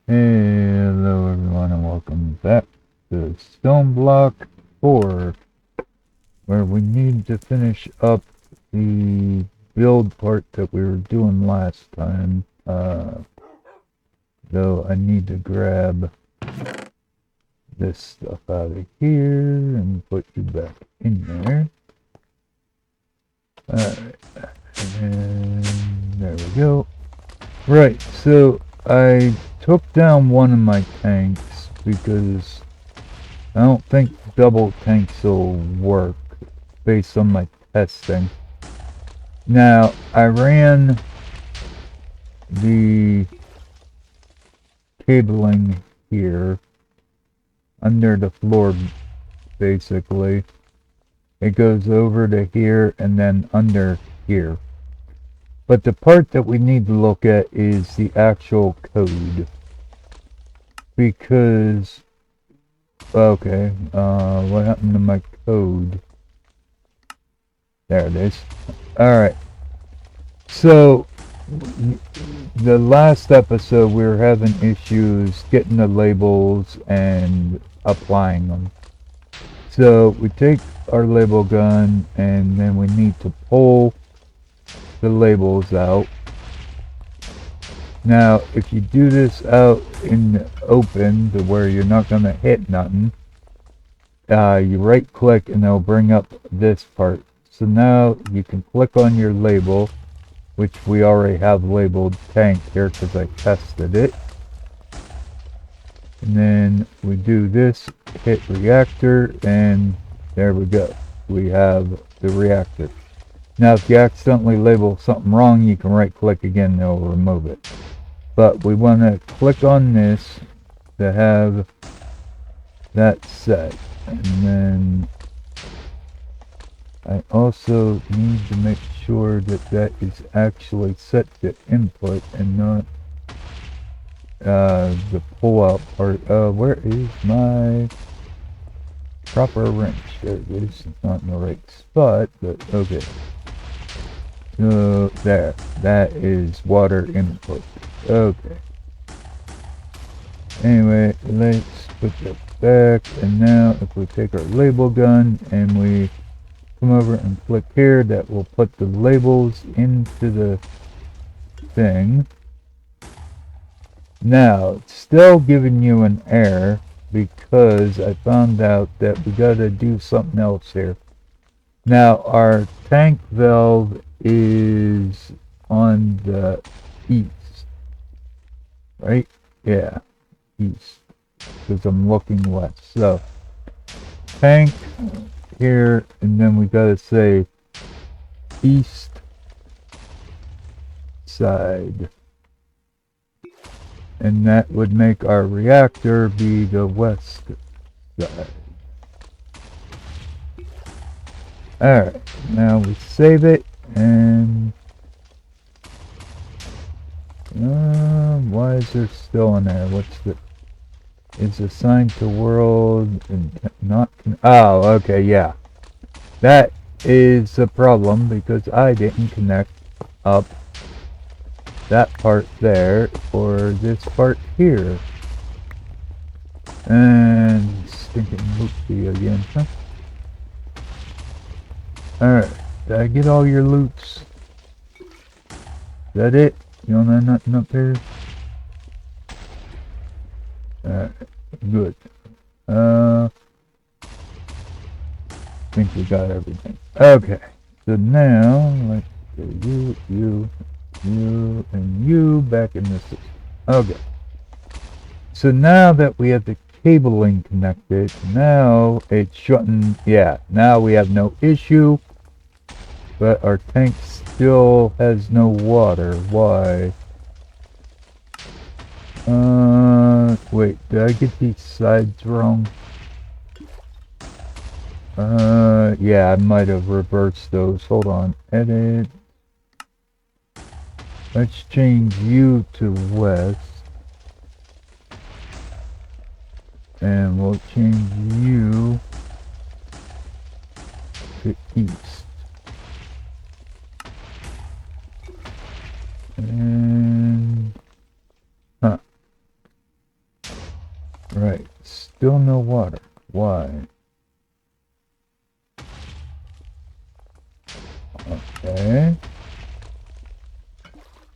Hello everyone and welcome back to Stoneblock 4, where we need to finish up the build part that we were doing last time. Though I need to grab this stuff out of here and put you back in there. Alright, and there we go. Right, so I took down one of my tanks because I don't think double tanks will work based on my testing. Now, I ran the cabling here under the floor, basically. It goes over to here and then under here. But the part that we need to look at is the actual code. Because, okay, what happened to my code? There it is. Alright. So, the last episode we were having issues getting the labels and applying them. So, we take our label gun and then we need to pull the labels out. Now, if you do this out in the open to where you're not going to hit nothing, you right click and it'll bring up this part. So now you can click on your label, which we already have labeled tank here because I tested it. And then we do this, hit reactor, and there we go. We have the reactor. Now if you accidentally label something wrong, you can right click again and it'll remove it. But we want to click on this to have that set. And then I also need to make sure that that is actually set to input and not the pull out part. Where is my proper wrench? There it is. It's not in the right spot, but okay. So there, that is water input. Okay. Anyway, let's put that back, and now if we take our label gun and we come over and click here, that will put the labels into the thing. Now, it's still giving you an error because I found out that we gotta do something else here. Now, our tank valve is on the east, right? Yeah, east, because I'm looking west. So, tank here, and then we gotta say east side. And that would make our reactor be the west side. Alright, now we save it, and why is there still in there? What's the, is assigned to world and not, oh, okay, yeah. That is a problem because I didn't connect up that part there or this part here. And stinking loopy again, huh? Alright, did I get all your loots? Is that it? You don't have nothing up here? Alright, good. I think we got everything. Okay, so now let's do you, and you back in the system. Okay. So now that we have the cabling connected, now it shouldn't, yeah, now we have no issue. But our tank still has no water. Why? Wait, did I get these sides wrong? Yeah, I might have reversed those. Hold on. Edit. Let's change you to west. And we'll change you to east. And Right, still no water. Why? Okay.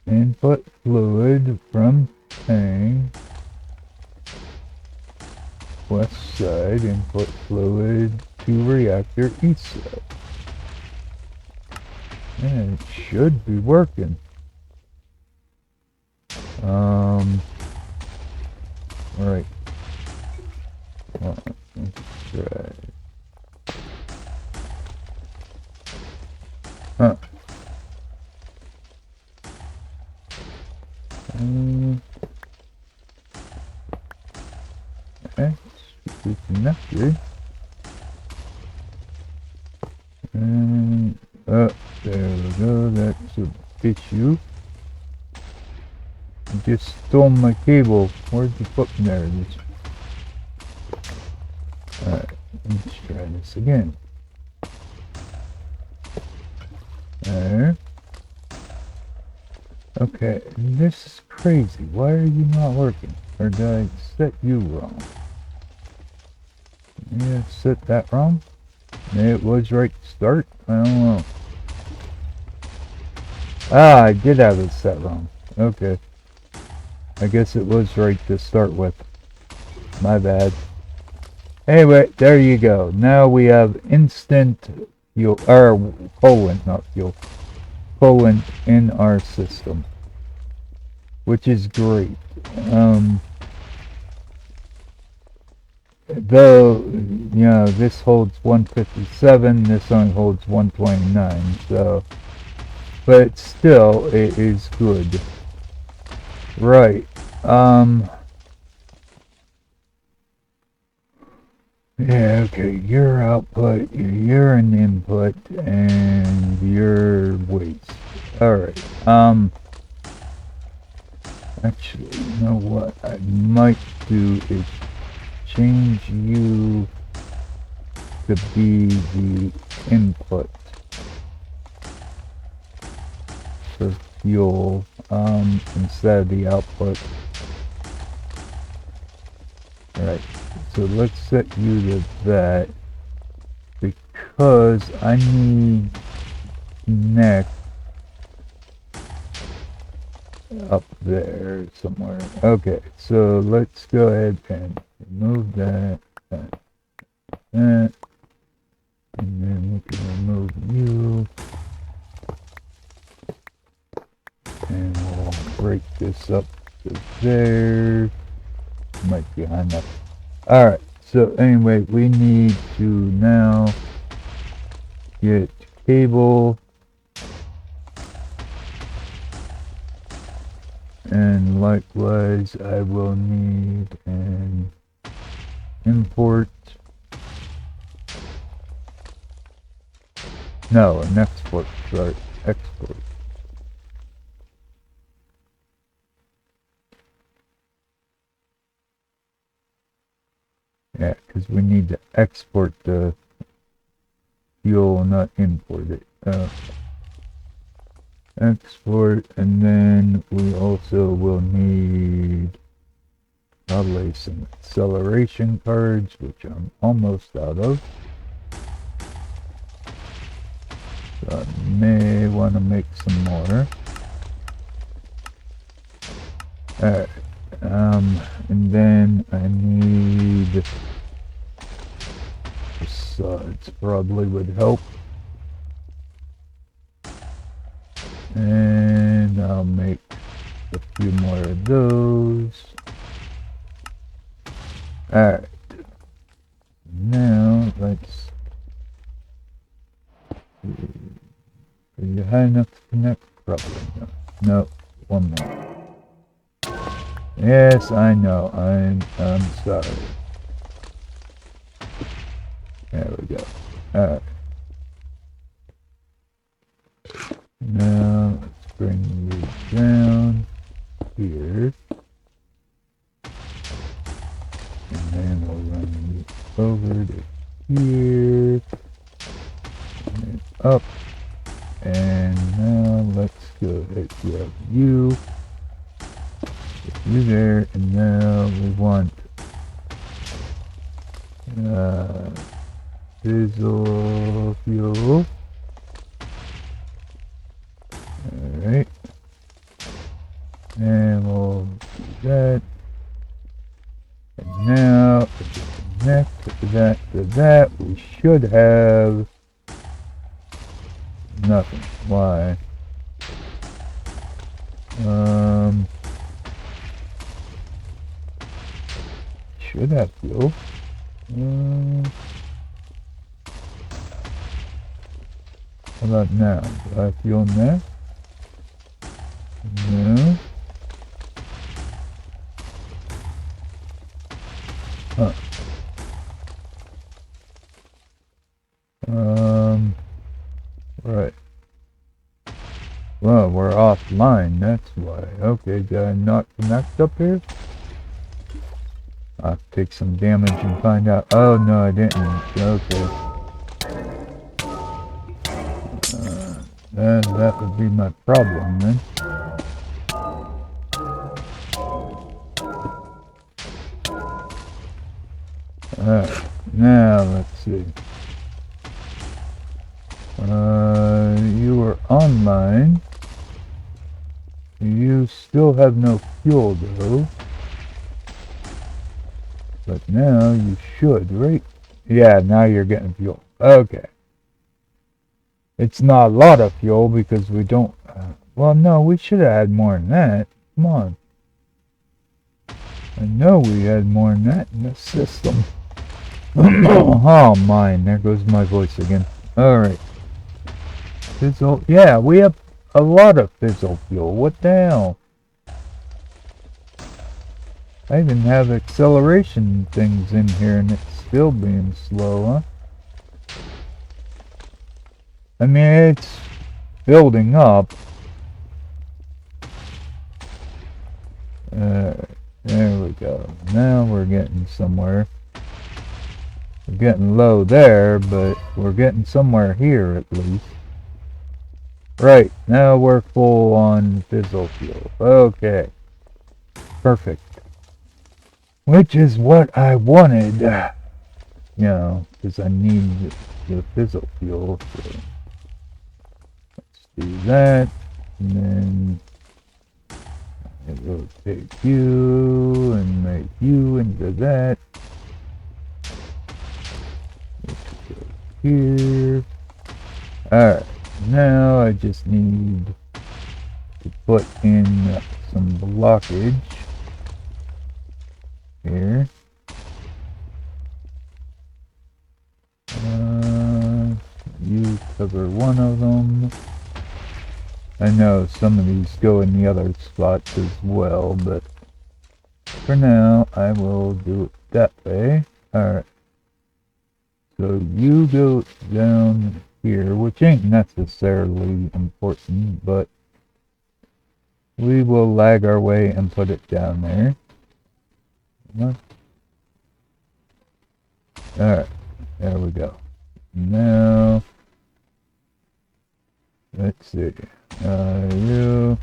Input fluid from tank. West side, input fluid to reactor east side. And it should be working. Right. Let's try. Huh. Okay. Should be connected. And, there we go. That's an issue. You just stole my cable. Where'd you put me there? Alright, let's try this again. There. Okay, this is crazy. Why are you not working? Or did I set you wrong? Yeah, set that wrong? It was right to start? I don't know. Ah, I did have it set wrong. Okay. I guess it was right to start with. My bad. Anyway, there you go. Now we have instant fuel, or coolant, not fuel, coolant in our system, which is great. Though, you know, this holds 157, this only holds 129, so, but still, it is good. Right, yeah, okay, your output, your urine input, and your waste. Alright, actually, you know what I might do is change you to be the input for fuel, instead of the output. Alright, so let's set you to that, because I need next up there somewhere. Okay, so let's go ahead and remove that, and then we can remove you, and we'll break this up to there. Might be high enough. Alright, so anyway, we need to now get cable, and likewise I will need an import, no, an export, sorry, export. Yeah, because we need to export the fuel, not import it. Export, and then we also will need probably some acceleration cards, which I'm almost out of. So I may want to make some more. Alright, and then I need facades, probably would help. And I'll make a few more of those. Alright. Now, let's see. Are you high enough to connect? Probably not. No, one more. Yes, I know. I'm sorry. There we go. Alright. Now, let's bring you down here. And then we'll run you over to here. And then up. And now let's go ahead and grab you. Get you there. And now we want Diesel fuel. Alright. And we'll do that. And now, next to that, we should have nothing. Why? Should have fuel. How about now? Do I have fuel in there? No. Huh. Right. Well, we're offline, that's why. Okay, did I not connect up here? I'll take some damage and find out. Oh, no, I didn't. Okay. That would be my problem, then. Alright, now let's see. You were online. You still have no fuel, though. But now you should, right? Yeah, now you're getting fuel. Okay. It's not a lot of fuel because we don't... well, no, we should have had more than that. Come on. I know we had more than that in the system. Oh, mine. There goes my voice again. Alright. Fizzle. Yeah, we have a lot of fizzle fuel. What the hell? I even have acceleration things in here and it's still being slow, huh? I mean, it's building up. There we go. Now we're getting somewhere. We're getting low there, but we're getting somewhere here at least. Right, now we're full on fizzle fuel. Okay. Perfect. Which is what I wanted. You know, because I need the fizzle fuel. So let's do that. And then it will take you and make you into that. Here. Alright. Now I just need to put in some blockage here. You cover one of them. I know some of these go in the other spots as well, but for now I will do it that way. Alright. So you go down here, which ain't necessarily important, but we will lag our way and put it down there. Alright, there we go. Now, let's see. You.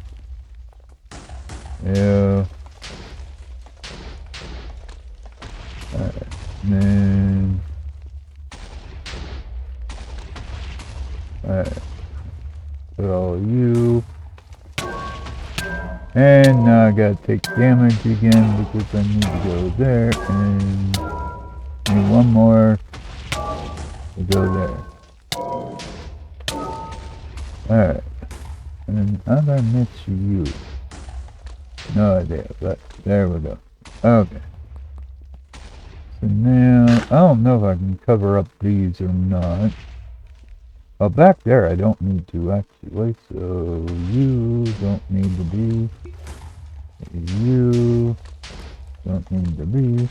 Alright, then. Alright. Put all you. And now I gotta take damage again because I need to go there and need one more to go there. Alright. And how did I miss you? No idea, but there we go. Okay. So now, I don't know if I can cover up these or not. Oh, back there I don't need to actually, so you don't need to be. You don't need to be.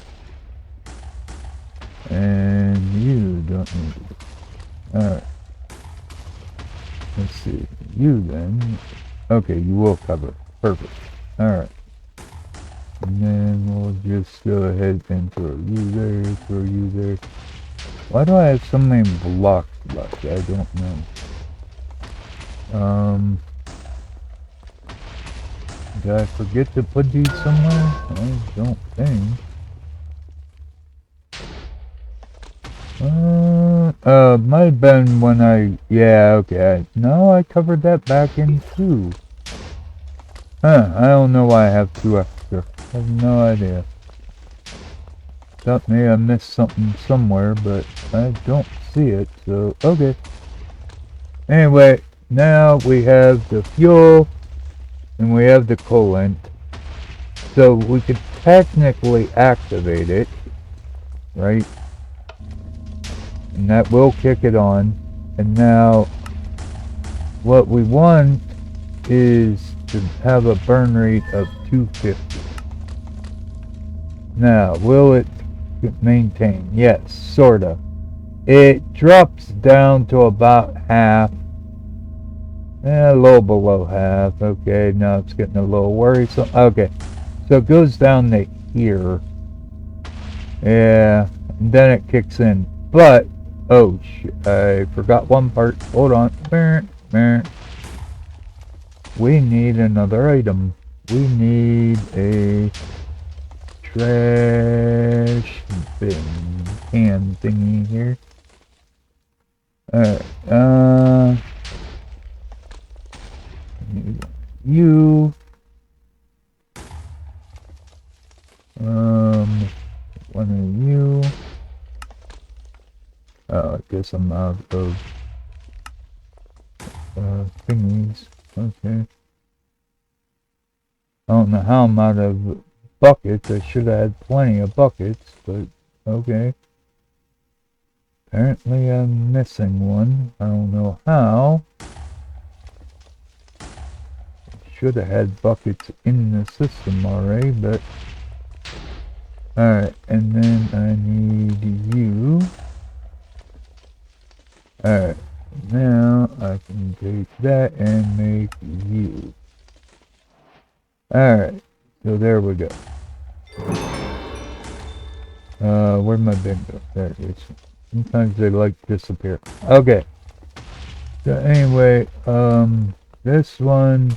And you don't need to be. Alright. Let's see. You then. Okay, you will cover. Perfect. Alright. And then we'll just go ahead and throw you there, throw you there. Why do I have so many blocks left? I don't know. Did I forget to put these somewhere? I don't think. Might have been when yeah, okay. No, I covered that back in too. Huh, I don't know why I have 2 extra. I have no idea. Thought maybe I missed something somewhere, but I don't see it, so, okay. Anyway, now we have the fuel, and we have the coolant. So we could technically activate it, right? And that will kick it on. And now, what we want is to have a burn rate of 250. Now, will it maintain? Yes, sorta. It drops down to about half. A little below half. Okay, now it's getting a little worrisome. Okay, so it goes down to here. Yeah, and then it kicks in. But, oh shit, I forgot one part. Hold on. We need another item. We need a trash bin can thingy here. Alright, you, one of you. Oh, I guess I'm out of, thingies. Okay. I don't know how I'm out of buckets. I should have had plenty of buckets, but okay. Apparently I'm missing one. I don't know how. Should have had buckets in the system already, but... Alright, and then I need you. Alright, now I can take that and make you. Alright, so there we go. Where'd my bin go? There it is. Sometimes they like disappear. Okay. So anyway, this one,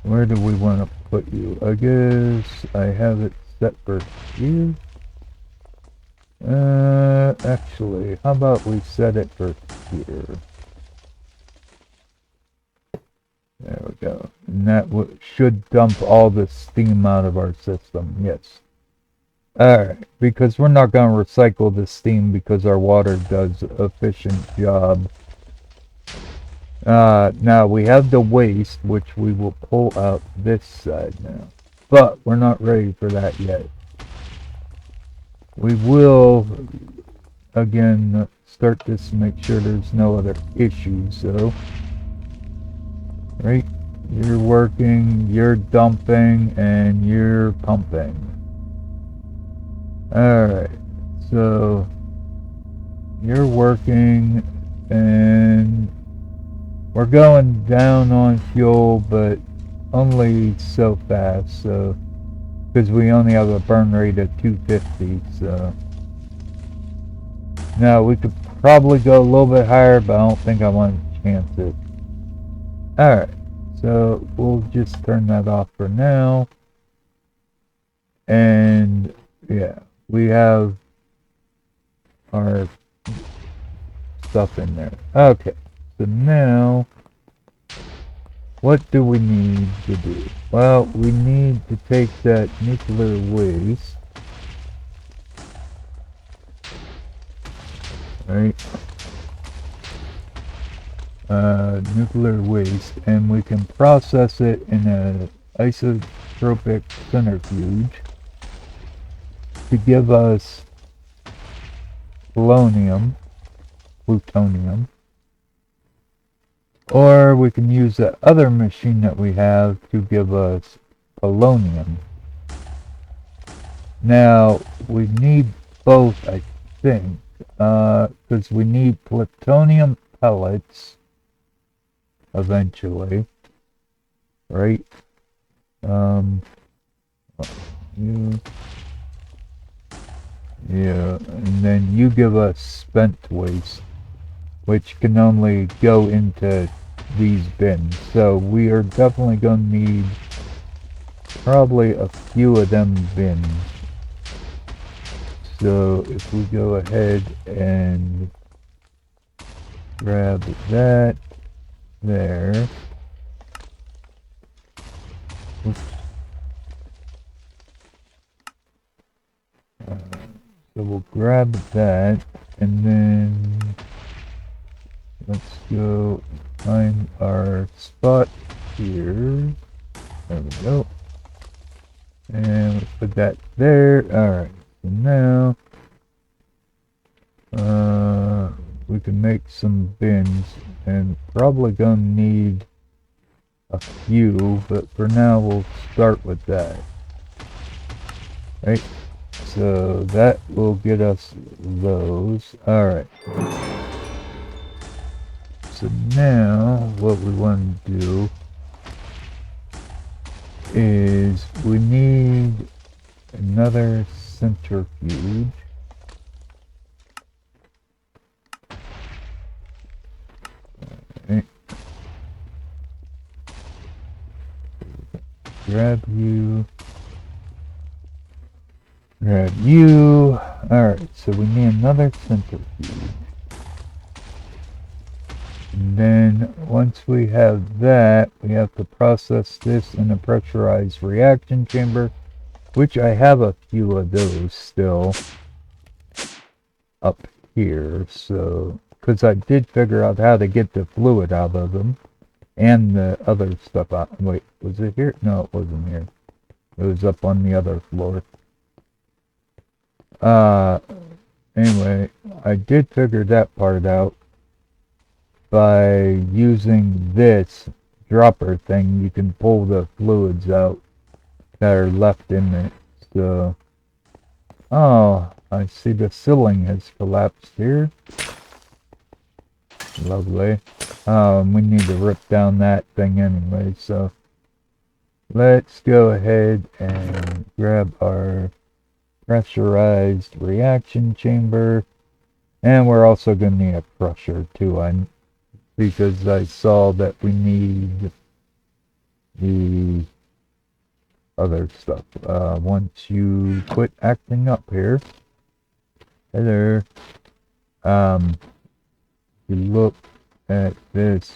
where do we want to put you? I guess I have it set for here. Actually, how about we set it for here? There we go. And that should dump all the steam out of our system, yes. Alright, because we're not going to recycle the steam because our water does an efficient job. Now we have the waste, which we will pull out this side now. But we're not ready for that yet. We will, again, start this to make sure there's no other issues, so. Right? You're working, you're dumping, and you're pumping. Alright, so you're working, and we're going down on fuel, but only so fast, so, because we only have a burn rate of 250, so. Now, we could probably go a little bit higher, but I don't think I want to chance it. Alright, so we'll just turn that off for now. And, yeah, we have our stuff in there. Okay, so now, what do we need to do? Well, we need to take that nuclear waste. Right? Nuclear waste, and we can process it in an isotropic centrifuge to give us plutonium, or we can use the other machine that we have to give us polonium. Now, we need both, I think, because we need plutonium pellets eventually, right? You, yeah, and then you give us spent waste, which can only go into these bins. So we are definitely going to need probably a few of them bins. So if we go ahead and grab that there. So we'll grab that, and then let's go find our spot here. There we go. And let's put that there. Alright, so now we can make some bins, and probably gonna need a few, but for now we'll start with that. Right? So that will get us those. Alright. So now what we want to do is we need another centrifuge. Alright. Grab you. Grab you. Alright, so we need another centrifuge. And then once we have that, we have to process this in a pressurized reaction chamber, which I have a few of those still up here. So, because I did figure out how to get the fluid out of them and the other stuff out. Wait, was it here? No, it wasn't here. It was up on the other floor. Anyway, I did figure that part out. By using this dropper thing, you can pull the fluids out that are left in it. So, oh, I see the ceiling has collapsed here. Lovely. We need to rip down that thing anyway, so let's go ahead and grab our pressurized reaction chamber, and we're also going to need a crusher too, because I saw that we need the other stuff. Once you quit acting up here, hello, you look at this,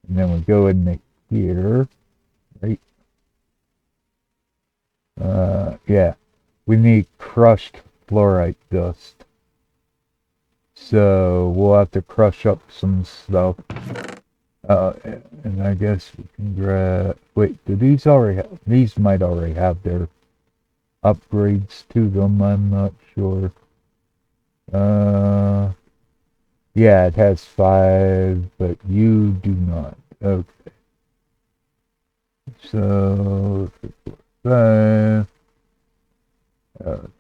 and then we go into here, right? Yeah, we need crushed fluorite dust. So we'll have to crush up some stuff. And I guess we can grab... Wait, do these already have... These might already have their upgrades to them, I'm not sure. Yeah, it has 5, but you do not. Okay. So, 5,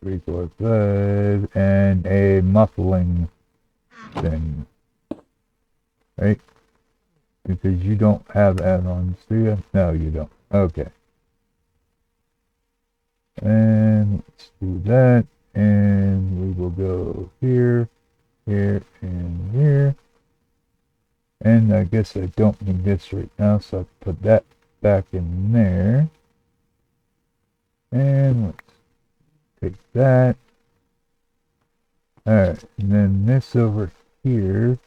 3, 4, 5, and a muffling thing. Right? Because you don't have add-ons, do you? No, you don't. Okay. And let's do that. And we will go here, here, and here. And I guess I don't need this right now, so I'll put that back in there. And let's take that. Alright, and then this over here.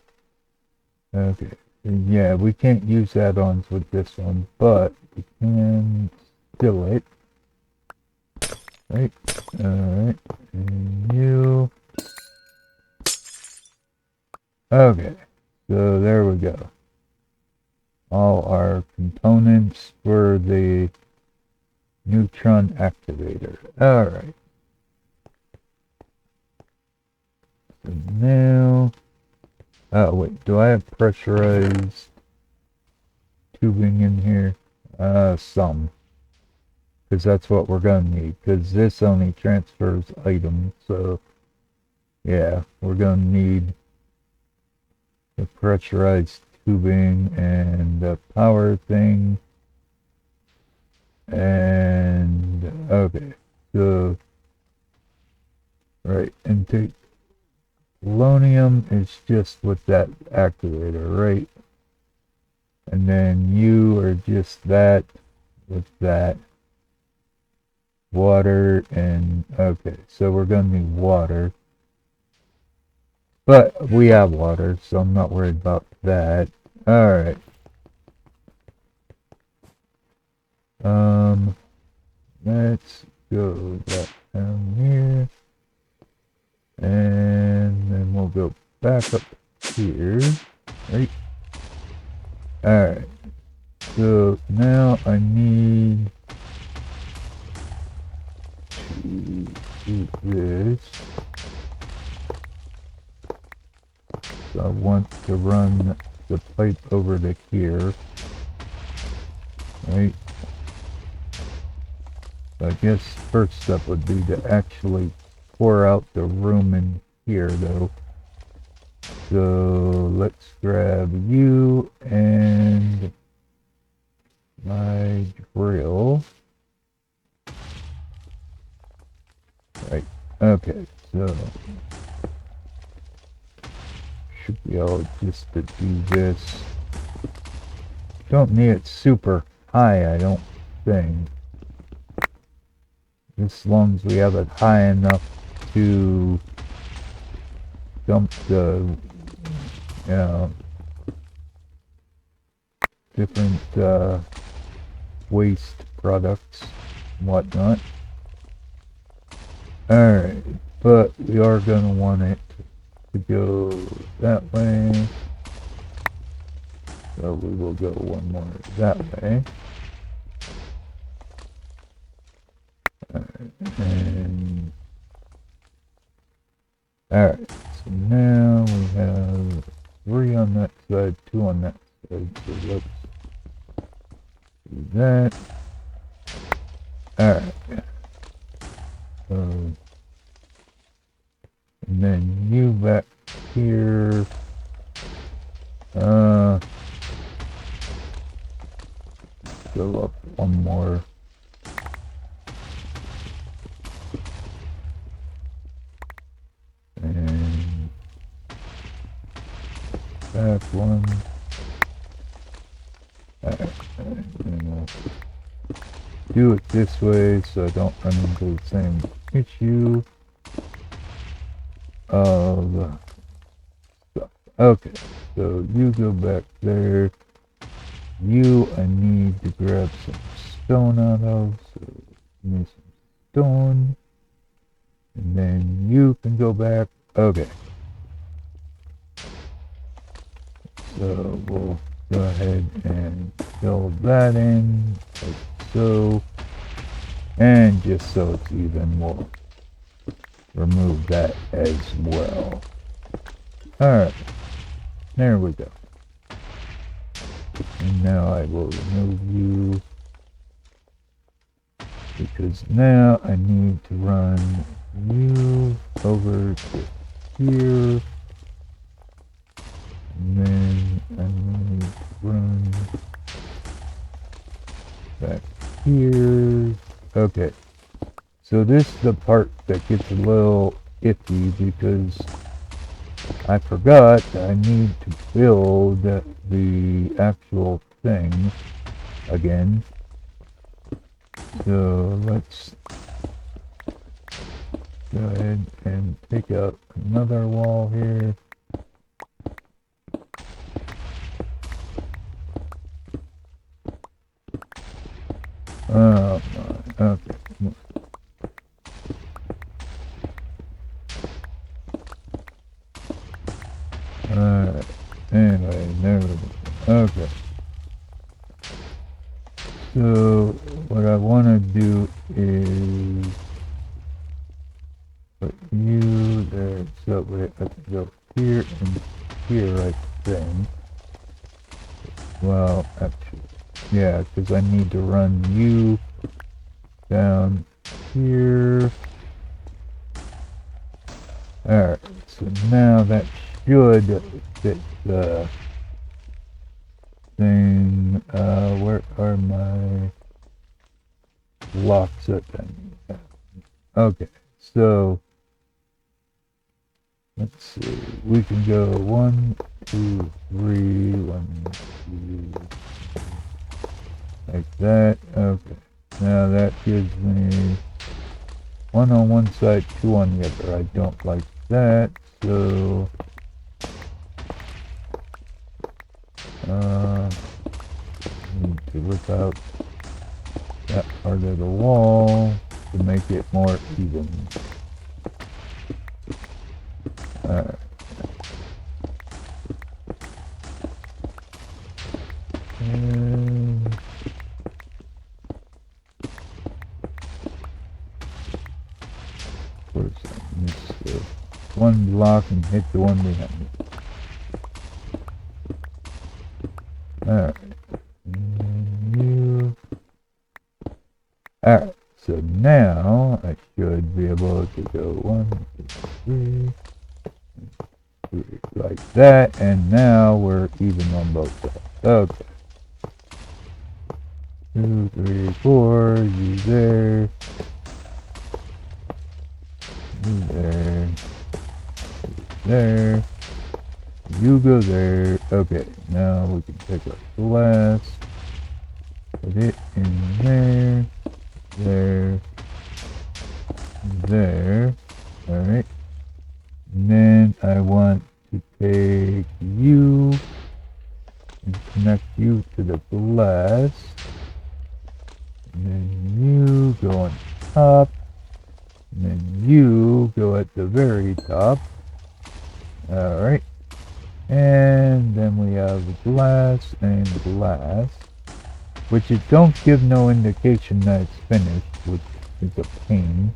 Okay. Yeah, we can't use add-ons with this one, but we can still it. Right. Alright. And you. Okay. So there we go. All our components for the neutron activator. Alright. So now... Oh, wait, do I have pressurized tubing in here? Some. Because that's what we're going to need. Because this only transfers items, so... Yeah, we're going to need the pressurized tubing and the power thing. And... Okay, so... Right, and take... Polonium is just with that activator, right? And then you are just that with that. water, and okay, so we're gonna need water. But we have water, so I'm not worried about that. Alright. Let's go back down here. And then we'll go back up here. Right? Alright. So now I need to do this. So I want to run the pipe over to here. Right? I guess first step would be to actually pour out the room in here though. So let's grab you and my drill. Right, okay, so should be able just to do this. Don't need it super high, I don't think. As long as we have it high enough to dump the, you know, different waste products and whatnot. Alright, but we are going to want it to go that way. So we will go one more that way. And alright, so now we have 3 on that side, 2 on that side, so let's do that. Alright. So, and then you back here. Go up one more. And back one. Alright, and we'll do it this way so I don't run into the same issue of stuff. Okay, so you go back there. You, I need to grab some stone out of, so need some stone. And then you can go back. Okay. So we'll go ahead and fill that in, like so. And just so it's even, we'll remove that as well. Alright. There we go. And now I will remove you. Because now I need to run you over to here. And then I need to run back here. Okay. So this is the part that gets a little iffy because I forgot that I need to build the actual thing again. So let's go ahead and pick up another wall here. Oh my, okay. Anyway, there we go. Okay. So what I want to do is put you there, so we have to go here and here, I think. Well, actually, yeah, because I need to run you down here. Alright, so now that should fit the thing. Where are my locks open? Okay, so let's see. We can go 1, 2, 3, 1, 2, like that. Okay, now that gives me one on one side, two on the other. I don't like that, so need to rip out that part of the wall to make it more even. Alright. And where's that? Miss one block and hit the one behind it. Alright. And you. Alright. So now I should be able to go 1, 2, 3, like that, and now we're even on both sides. Okay. 2, 3, 4, you there. You there. There. You go there. Okay, now we can pick up glass. Put it in there. There. There. Alright. And then I want to take you and connect you to the glass. And then you go on top. And then you go at the very top. Alright. And then we have glass and glass. Which it don't give no indication that it's finished, which is a pain.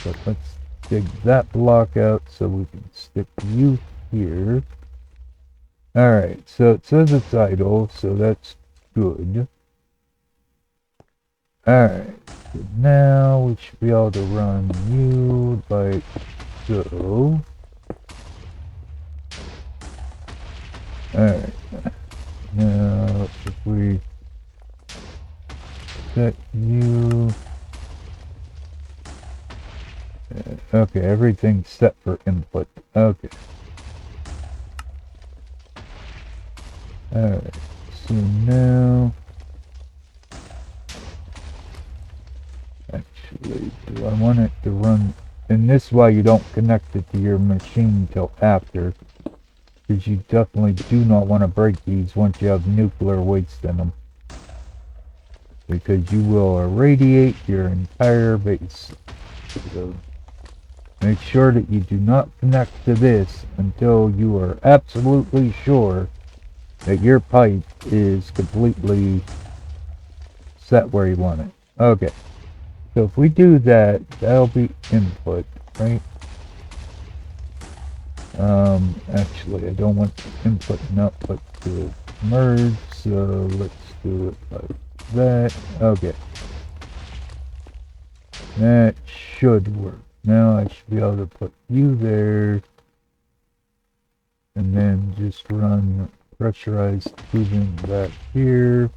But let's dig that block out so we can stick you here. Alright, so it says it's idle, so that's good. Alright, so now we should be able to run you like so. Alright, now if we set you... Okay, everything's set for input. Okay. Alright, so now... Actually, do I want it to run... And this is why you don't connect it to your machine until after. Because you definitely do not want to break these once you have nuclear waste in them. Because you will irradiate your entire base. So make sure that you do not connect to this until you are absolutely sure that your pipe is completely set where you want it. Okay. So if we do that, that'll be input, right? Actually, I don't want input and output to merge, so let's do it like that. Okay. That should work. Now I should be able to put you there, and then just run pressurized tubing back here,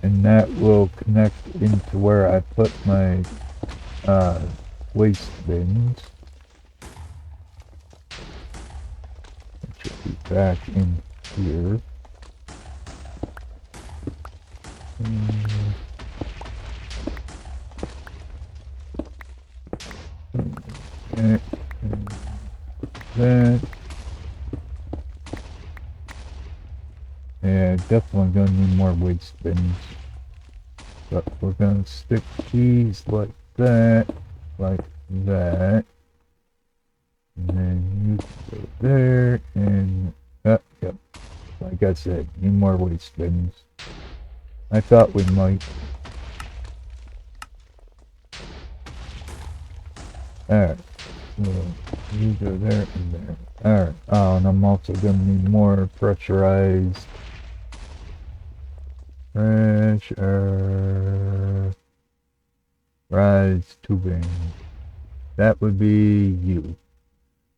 and that will connect into where I put my waste bins. Should be back in here. And that. Yeah, definitely gonna need more waste bins. But we're gonna stick these like that, like that. And then you can go there, and yep. Like I said, need more waste bins. I thought we might. Alright, so you go there and there. Alright, oh, and I'm also gonna need more pressurized rise tubing. That would be you.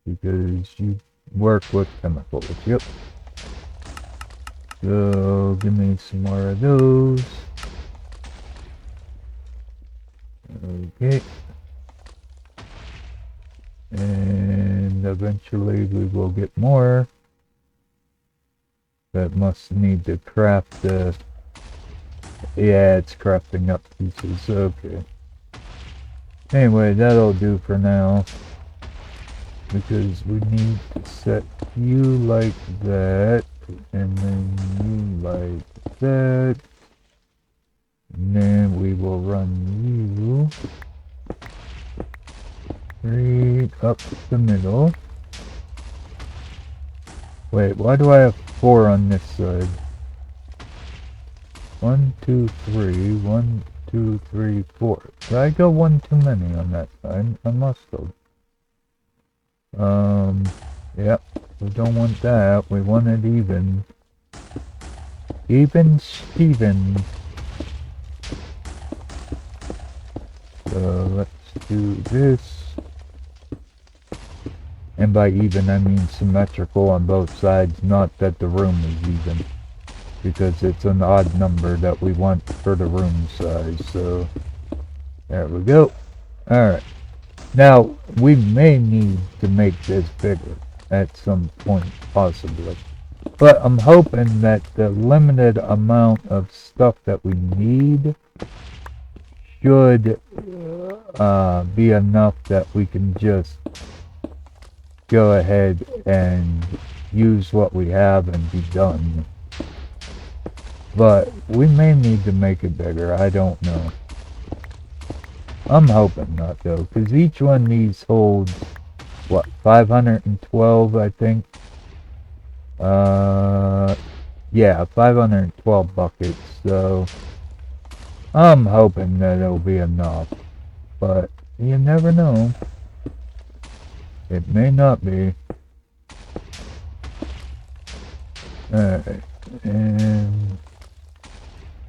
Because you work with chemicals. Yep. So give me some more of those. Okay. And eventually we will get more. That must need to craft the... Yeah, it's crafting up pieces. Okay. Anyway, that'll do for now. Because we need to set you like that. And then you like that. And then we will run you right up the middle. Wait, why do I have 4 on this side? 1, 2, 3, 1, 2, 3, 4. Did I go 1 too many on that side? I must have. Yep. We don't want that. We want it even. Even Steven. So let's do this. And by even I mean symmetrical on both sides, not that the room is even. Because it's an odd number that we want for the room size. So there we go. Alright. Now, we may need to make this bigger at some point, possibly. But I'm hoping that the limited amount of stuff that we need should be enough that we can just go ahead and use what we have and be done. But we may need to make it bigger, I don't know. I'm hoping not though, because each one of these holds, what, 512 I think? Yeah, 512 buckets, so I'm hoping that it'll be enough, but you never know. It may not be. Alright, and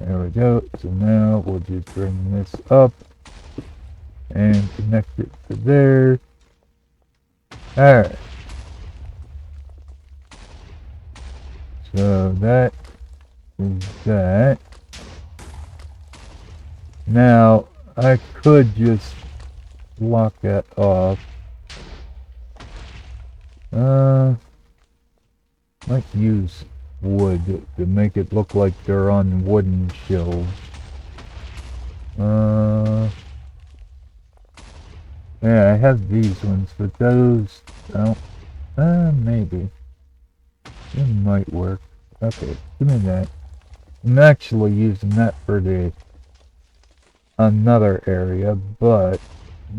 there we go. So now we'll just bring this up and connect it to there. Alright. So that is that. Now, I could just block that off. Might use wood to make it look like they're on wooden shelves. Yeah, I have these ones, but those don't. Maybe. It might work. Okay, give me that. I'm actually using that for the another area, but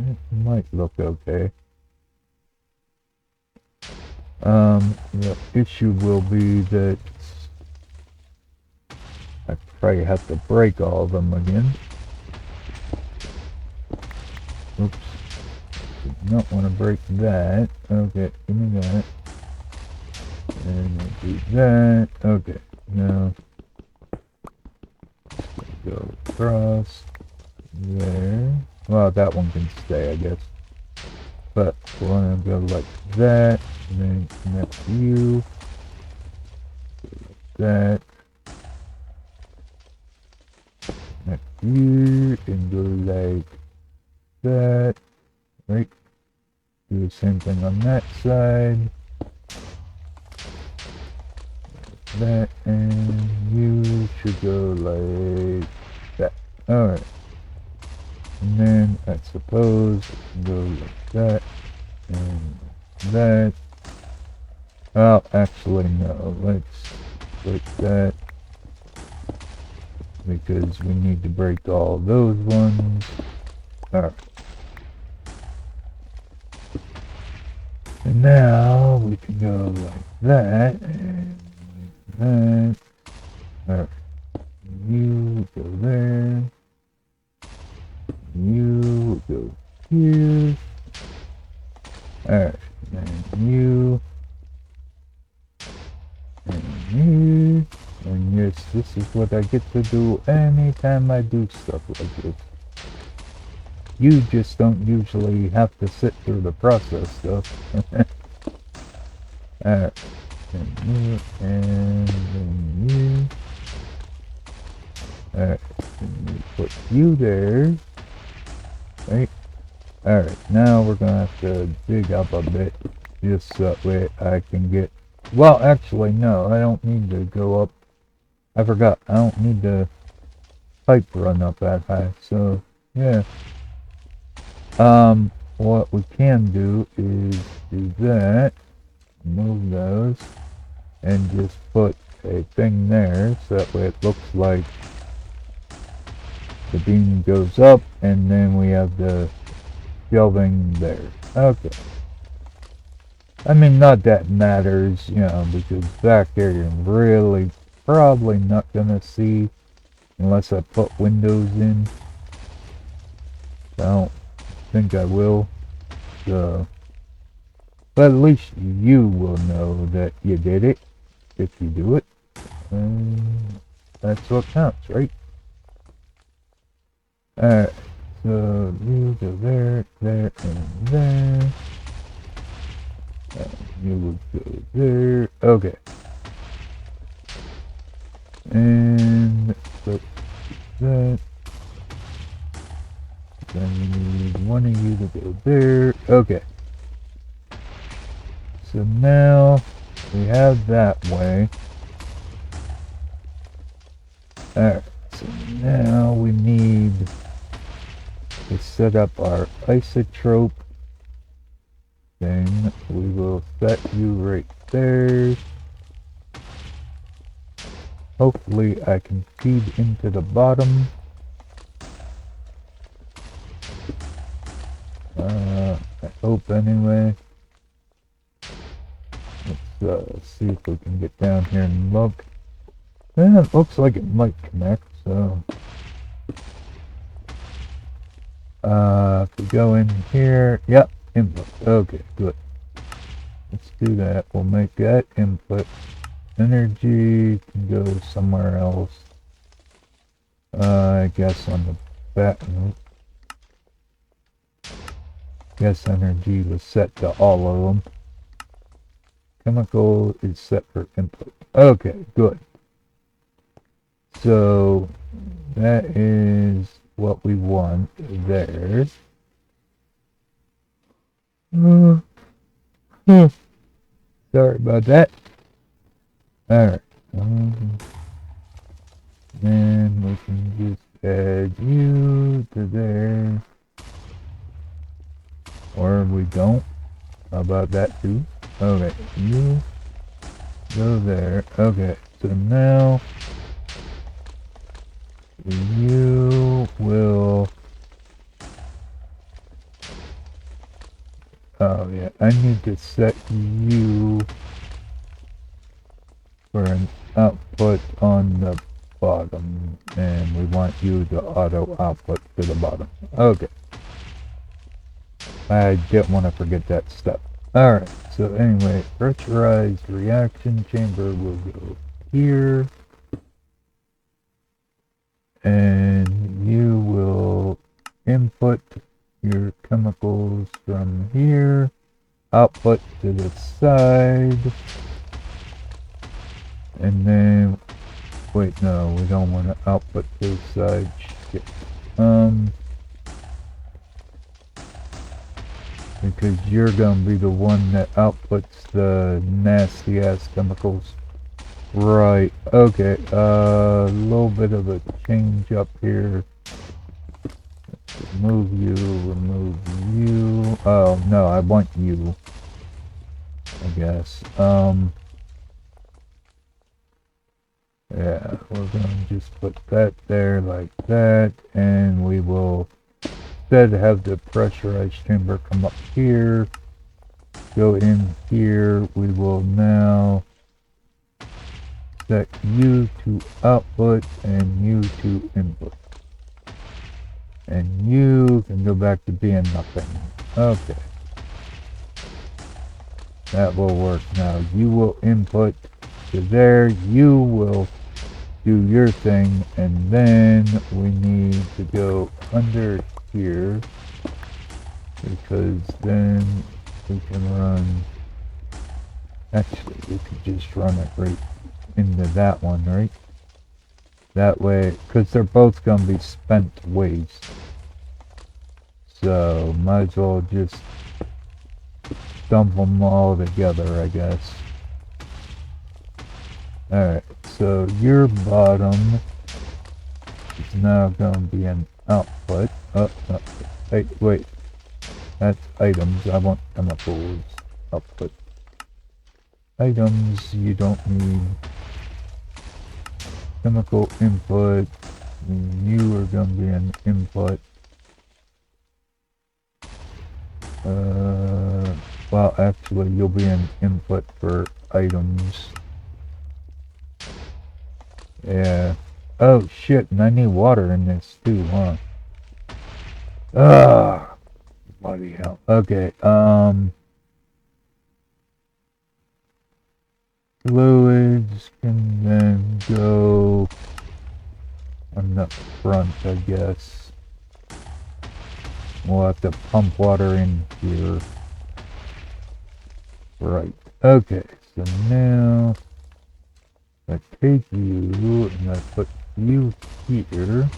it might look okay. The issue will be that I probably have to break all of them again. Oops. Did not want to break that. Okay, give me that. And we'll do that. Okay, now go across there. Well, that one can stay, I guess. But we're gonna go like that, and then connect you. That. Connect you, and go like that. Right. Do the same thing on that side. That, and you should go like that. Alright. And then I suppose go like that and that. Oh, actually no. Let's like that because we need to break all those ones. Alright. And now we can go like that and that. Alright. You go there. You go here. Alright. And you. And you. And yes, this is what I get to do anytime I do stuff like this. You just don't usually have to sit through the process stuff. Alright. And you, and then you. Alright. And you put you there. Right? Alright, now we're gonna have to dig up a bit. Just so that way I can get... Well, actually, no. I don't need to go up. I forgot. I don't need the pipe run up that high. So, yeah. What we can do is do that, move those, and just put a thing there so that way it looks like the beam goes up and then we have the shelving there. Okay. I mean, not that matters, you know, because back there you're really probably not gonna see unless I put windows in. I don't think I will. So, but at least you will know that you did it if you do it. And that's what counts, right? Alright, so you go there, there, and there. You will go there. Okay. And put that. Then we need one of you to go there. Okay. So now we have that way. Alright. So now we need to set up our isotrope thing. We will set you right there. Hopefully I can feed into the bottom. I hope anyway. Let's see if we can get down here and look. Yeah, it looks like it might connect, so if we go in here, yep, input. Okay, good. Let's do that. We'll make that input. Energy can go somewhere else. I guess on the back. Guess energy was set to all of them. Chemical is set for input. Okay, good. So that is what we want there. Sorry about that. Alright. Then we can just add you to there. Or we don't. How about that too? Okay, you go there. Okay, so now you will... Oh yeah, I need to set you for an output on the bottom, and we want you to auto output to the bottom. Okay. I didn't want to forget that step. Alright, so anyway, pressurized reaction chamber will go here. And you will input your chemicals from here, output to the side, and then, wait, no, we don't want to output to the side. Shit. Because you're gonna be the one that outputs the nasty ass chemicals. Right, okay, a little bit of a change up here. Remove you. Oh, no, I want you, I guess. Yeah, we're gonna just put that there like that, and we will instead have the pressurized chamber come up here, go in here. We will now set you to output and you to input. And you can go back to being nothing. Okay. That will work now. You will input to there. You will do your thing. And then we need to go under here. Because then we can run... Actually, we could just run it right into that one, right? That way, because they're both going to be spent waste. So, might as well just dump them all together, I guess. Alright, so your bottom is now going to be an output. Oh, no, wait. That's items. I want chemicals. Output. Items you don't need. Chemical input. You are gonna be an input. Well, actually, you'll be an input for items. Yeah. Oh, shit, and I need water in this too, huh? Ah, bloody hell. Okay, fluids can then go on the front, I guess. We'll have to pump water in here. Right. Okay, so now I take you and I put you here.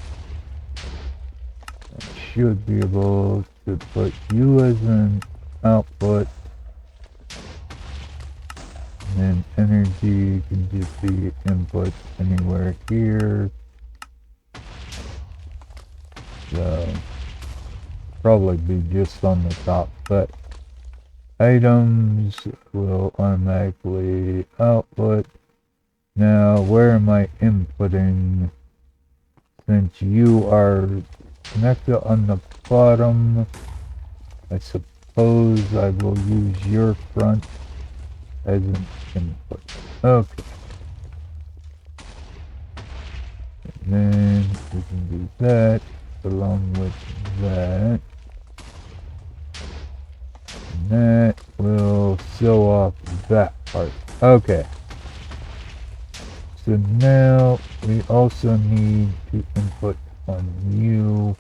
I should be able to put you as an output. And energy can just be input anywhere here. So probably be just on the top, but items will automatically output. Now where am I inputting? Since you are connected on the bottom, I suppose I will use your front as an input. Okay. And then we can do that along with that. And that will sew off that part. Okay. So now we also need to input on you.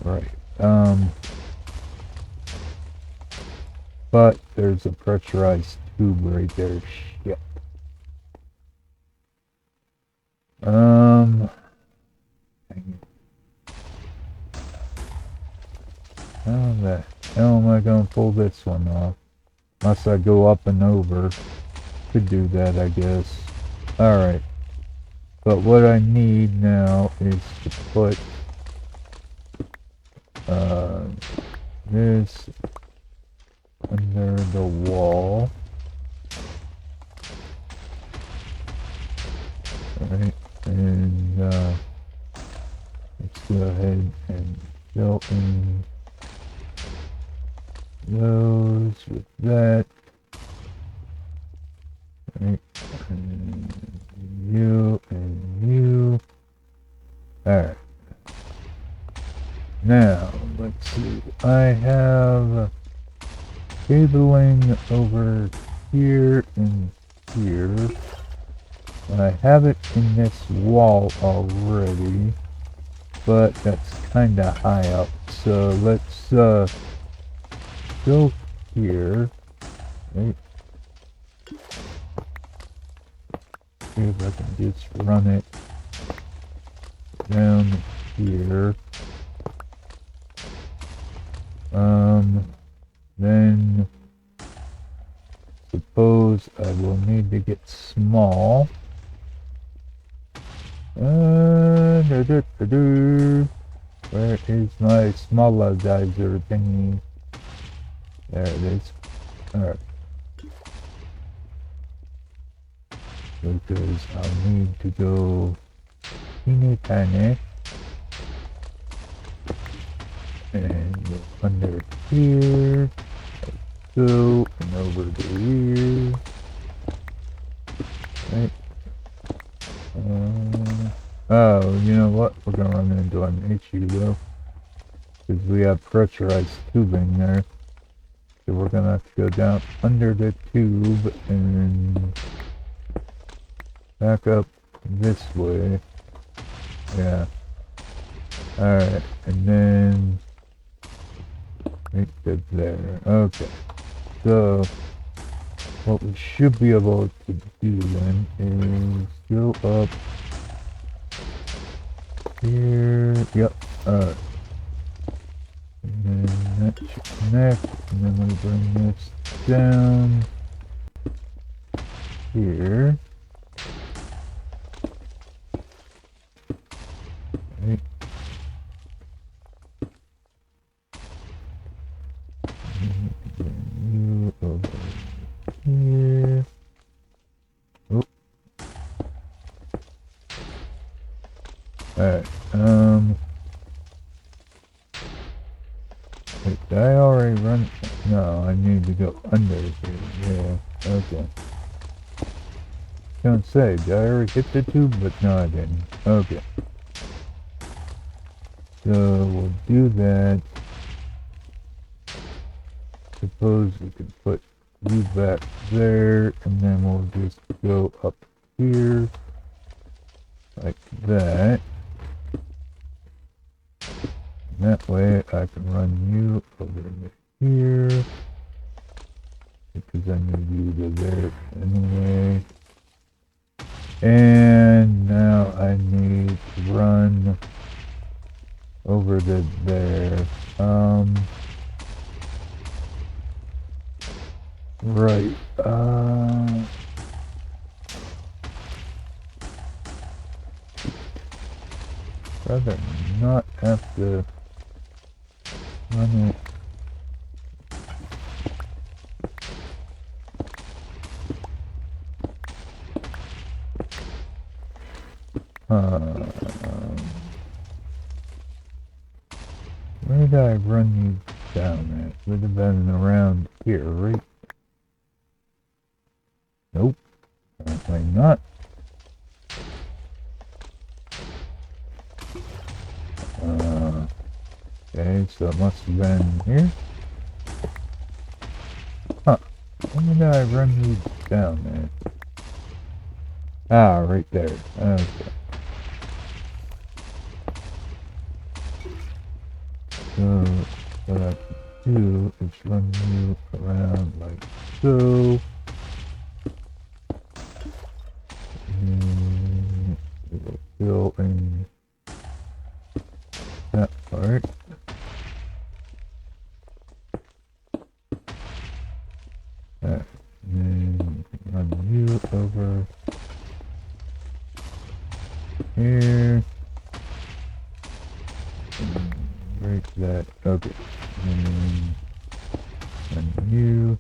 Right. But there's a pressurized tube right there. Shit. Dang it. How the hell am I gonna pull this one off? Unless I go up and over. Could do that, I guess. Alright. But what I need now is to put this under the wall. Alright, and let's go ahead and fill in those with that. Alright, and you and you. Alright. Now, let's see. I have cabling over here and here. I have it in this wall already, but that's kinda high up. So let's go here. Right. See if I can just run it down here. Then suppose I will need to get small. Where is my smallizer thingy? There it is. Alright. Because I'll need to go teeny tiny. And go under here. Go and over to here. Right. Oh, you know what? We're gonna run into an issue though. Because we have pressurized tubing there. So we're gonna have to go down under the tube and back up this way. Yeah. Alright, and then right there. Okay. So what we should be able to do then is go up here. Yep. Alright. And then that should connect. And then we bring this down here. Right. Did I already run? No, I need to go under here. Yeah, okay. Don't say, did I already hit the tube? But no, I didn't. Okay. So we'll do that. Suppose we could put you back there, and then we'll just go up here, like that. And that way I can run you over here, because I need you to go there anyway. And now I need to run over to there. Right. Rather not have to run it. Where did I run you down at? Would have been around here, right? Nope. Apparently not. Okay, so it must have been here. Huh. Where did I run you down there? Ah, right there. Okay. So what I can do is run you around like so. And we will fill in that part. And then run you over here. And break that. Okay. And run you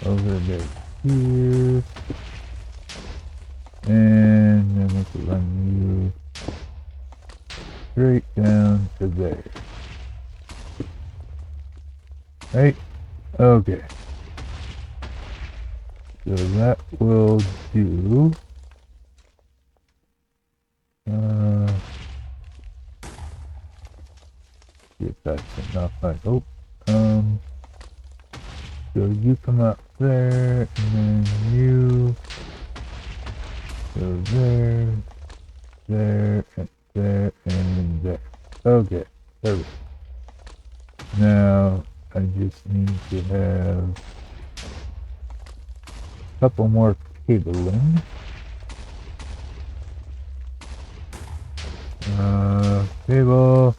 over there here. And then we can run you straight down to there. Right? Okay. So that will do. If that's enough, I hope. So you come up there, and then you go there, there, and there, and there. Okay, perfect. Now, I just need to have a couple more cabling. Cable.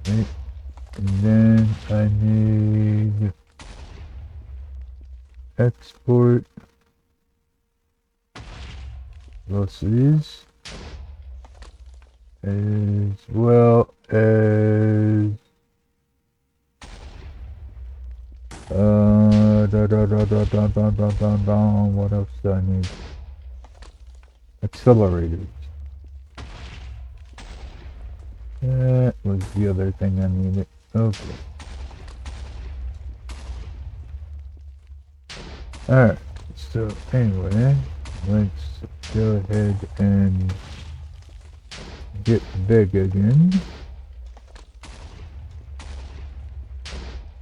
Right. And then I need export losses as well as what else do I need? Accelerators. That was the other thing I needed. Okay. Alright, so anyway, let's go ahead and get big again.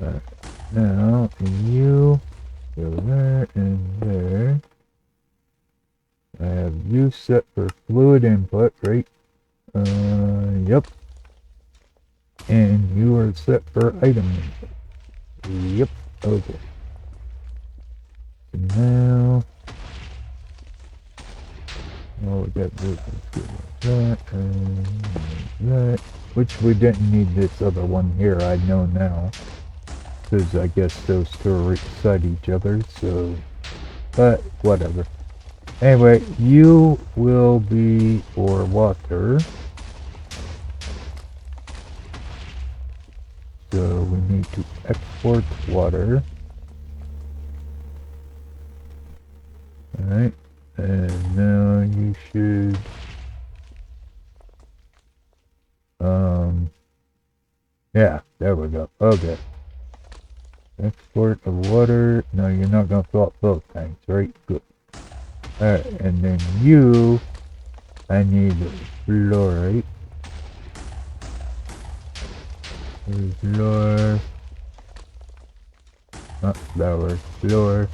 Alright, now you go there and there. I have you set for fluid input, right? Yep. And you are set for item input. Yep, okay. So now, well, we got this, that, and that, which we didn't need this other one here, I know now. Because I guess those two are right beside each other, so, but whatever. Anyway, you will be for water. So we need to export water. Alright, and now you should Yeah, there we go. Okay. Export of water. No, you're not gonna fill up both tanks, right? Good. Alright, and then you, I need fluorite. Floor. Not flour. Floor.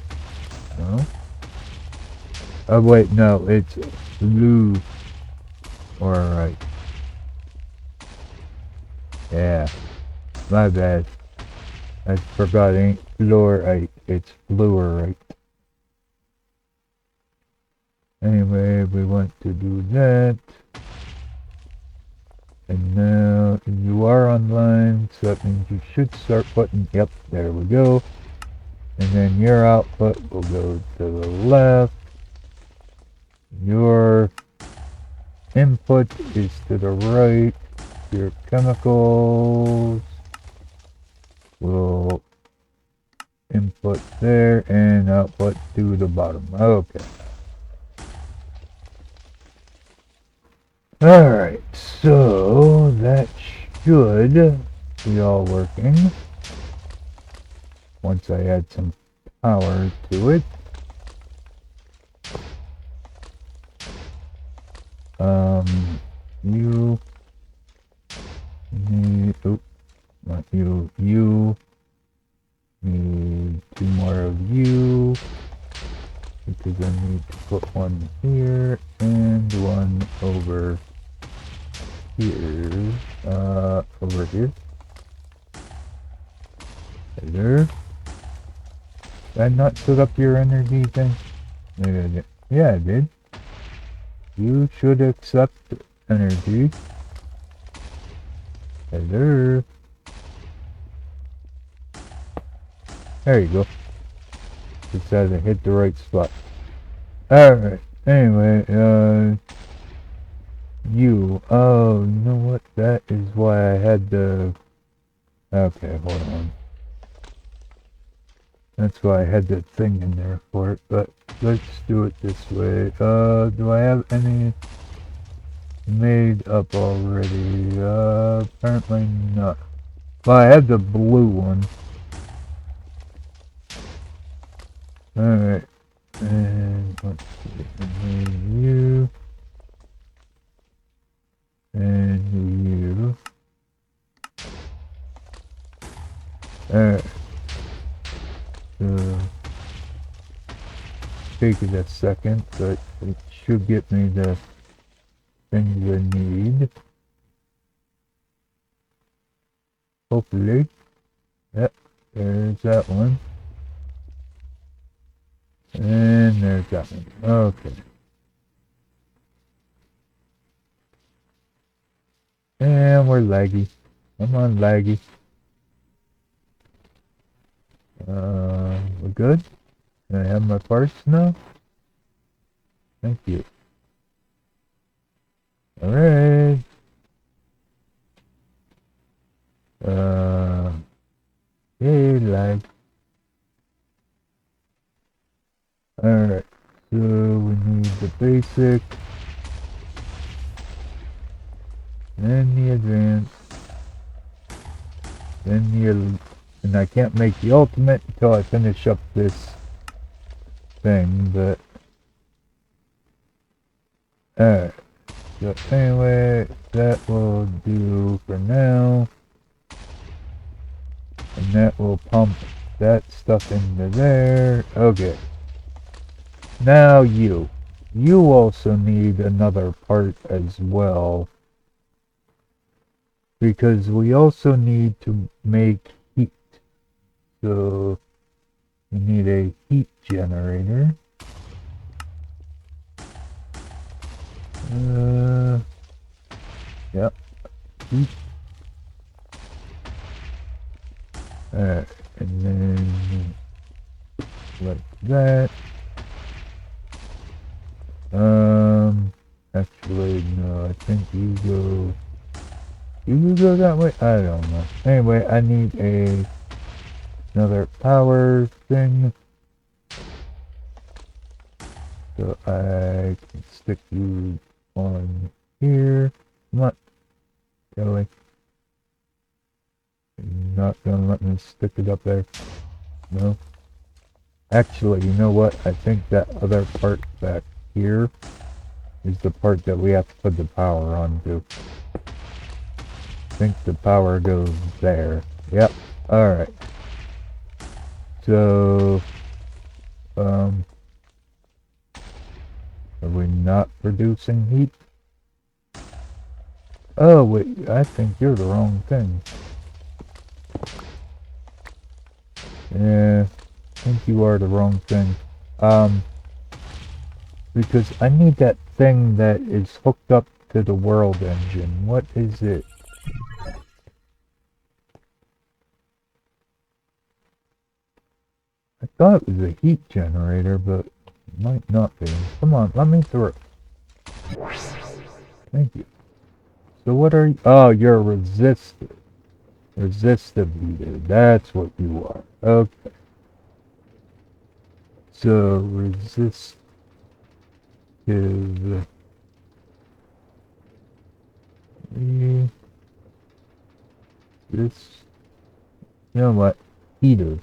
No. Oh wait, no, it's blue. Alright. Yeah. My bad. I forgot it ain't fluorite. It's fluorite. Anyway, we want to do that. And now you are online, so that means you should start putting, yep, there we go. And then your output will go to the left. Your input is to the right. Your chemicals will input there and output to the bottom. Okay. Alright, so that should be all working. Once I add some power to it. You need, oops, not you, you need 2 more of you, because I need to put one here, and one over here, over here. There. Did I not set up your energy thing? Maybe I did. Yeah, I did. You should accept energy. Hello. There you go. Just had to hit the right spot. Alright. Anyway, you. Oh, you know what? That is why I had the... Okay, hold on. That's why I had that thing in there for it, but let's do it this way. Do I have any made up already? Apparently not. Well, I have the blue one. Alright. And let's see. And you. And you. Alright. So, take it a second, but it should get me the things I need. Hopefully. Yep, there's that one. And there's that one. Okay. And we're laggy. Come on, laggy. We're good? Can I have my parts now? Thank you. Alright. Hey, lag. Alright. So we need the basic. Then the advanced. Then the... And I can't make the ultimate until I finish up this thing, but... Alright. So anyway, that will do for now. And that will pump that stuff into there. Okay. Now you. You also need another part as well. Because we also need to make heat. So we need a heat generator. Yep. Heat. Alright, and then like that. Actually, no, I think you go that way? I don't know. Anyway, I need another power thing. So I can stick you on here. Come on. Go away. You're not gonna let me stick it up there? No? Actually, you know what? I think that other part back here is the part that we have to put the power onto. I think the power goes there. Yep. Alright. So, are we not producing heat? Oh, wait, I think you're the wrong thing. Yeah, I think you are the wrong thing. Because I need that thing that is hooked up to the world engine. What is it? I thought it was a heat generator, but it might not be. Come on, let me through. Thank you. So what are you? Oh, you're a resistor. Resistive heater. That's what you are. Okay. So resistive. This. You know what? Heater.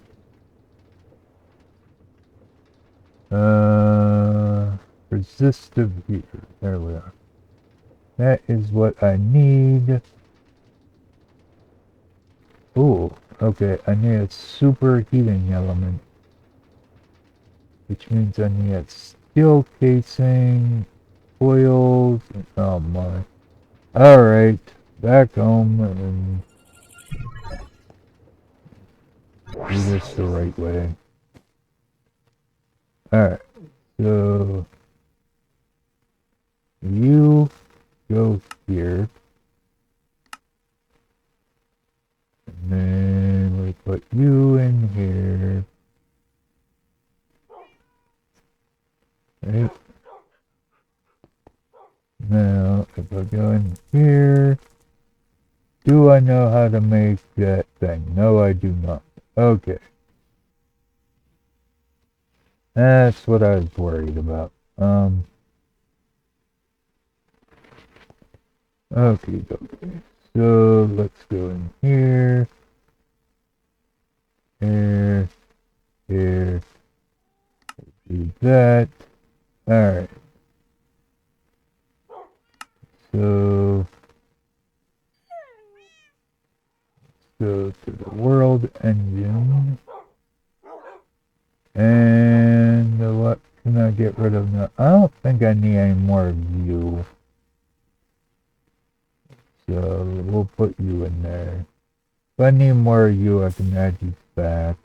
Resistive heater. There we are. That is what I need. Ooh, okay, I need a super heating element. Which means I need a steel casing, coils, and, oh my. Alright, back home and do this the right way. Alright, so you go here. And then we put you in here. Right. Now, if I go in here, do I know how to make that thing? No, I do not. Okay. That's what I was worried about. Okay, okay. So, let's go in here. Here. Here. Do that. Alright. So, go to the world engine. And what can I get rid of now? I don't think I need any more of you. So, we'll put you in there. If I need more of you, I can add you back.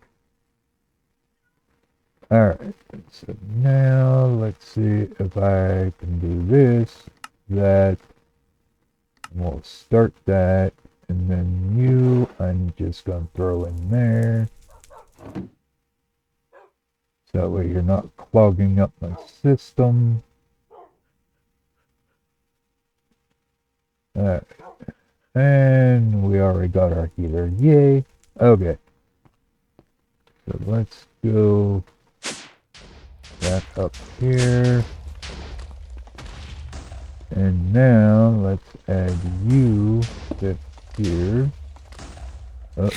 Alright, so now let's see if I can do this, that, we'll start that, and then you, I'm just going to throw in there. So that way you're not clogging up my system. Alright, and we already got our heater, yay. Okay, so let's go back up here. And now let's add you to here. Oh,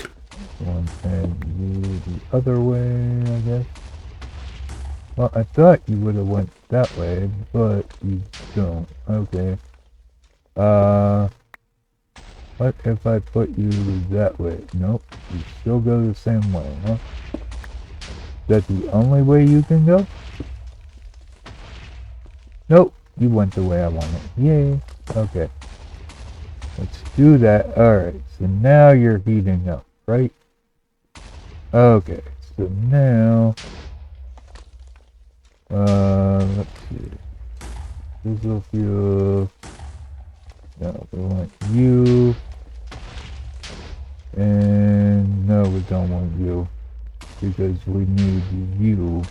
want to add you the other way, I guess. Well, I thought you would have went that way, but you don't. Okay. What if I put you that way? Nope, you still go the same way, huh? Is that the only way you can go? Nope, you went the way I wanted. Yay. Okay. Let's do that. Alright, so now you're heating up, right? Okay, so now... let's see. Diesel fuel... No, we want you... And... No, we don't want you. Because we need you.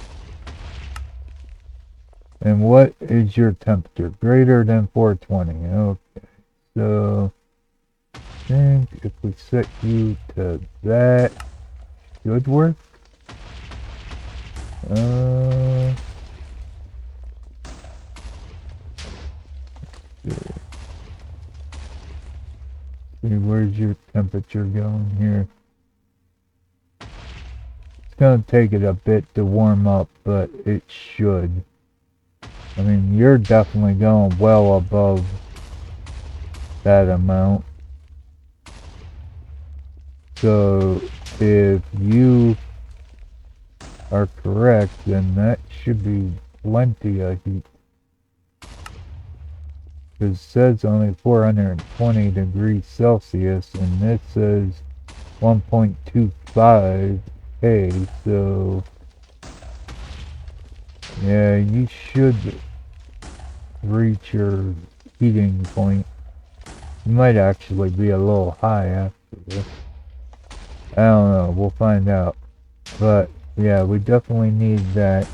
And what is your temperature? Greater than 420. Okay, so... I think if we set you to that... Should work? see, where's your temperature going here? It's gonna take it a bit to warm up, but it should. I mean, you're definitely going well above that amount. So, if you are correct, then that should be plenty of heat. Because it says only 420 degrees Celsius, and this says 1.25 K, so yeah, you should reach your heating point. You might actually be a little high after this. I don't know, we'll find out. But yeah, we definitely need that.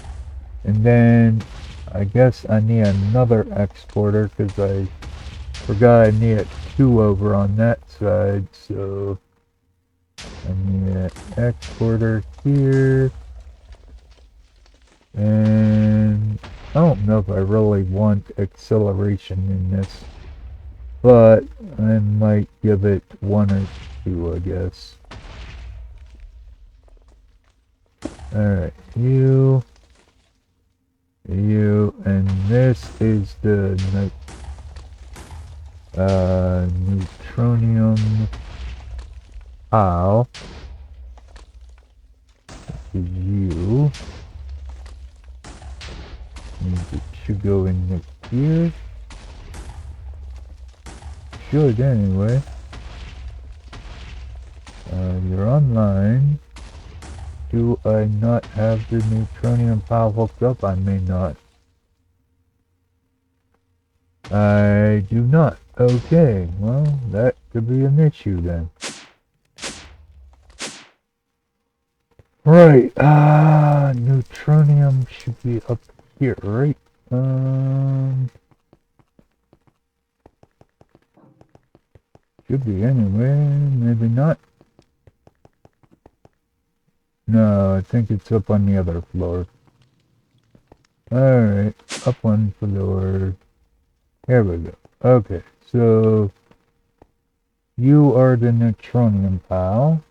And then I guess I need another exporter because I forgot I needed 2 over on that side, so I need an exporter here. And I don't know if I really want acceleration in this, but I might give it 1 or 2, I guess. Alright, you, and this is the neutronium pile. This is you. It should go in here. Should anyway. You're online. Do I not have the neutronium pile hooked up? I may not. I do not. Okay, well, that could be an issue then. Right, neutronium should be up here, right? Should be anyway, maybe not. No, I think it's up on the other floor. Alright, up one floor. Here we go. Okay, so you are the neutronium pile.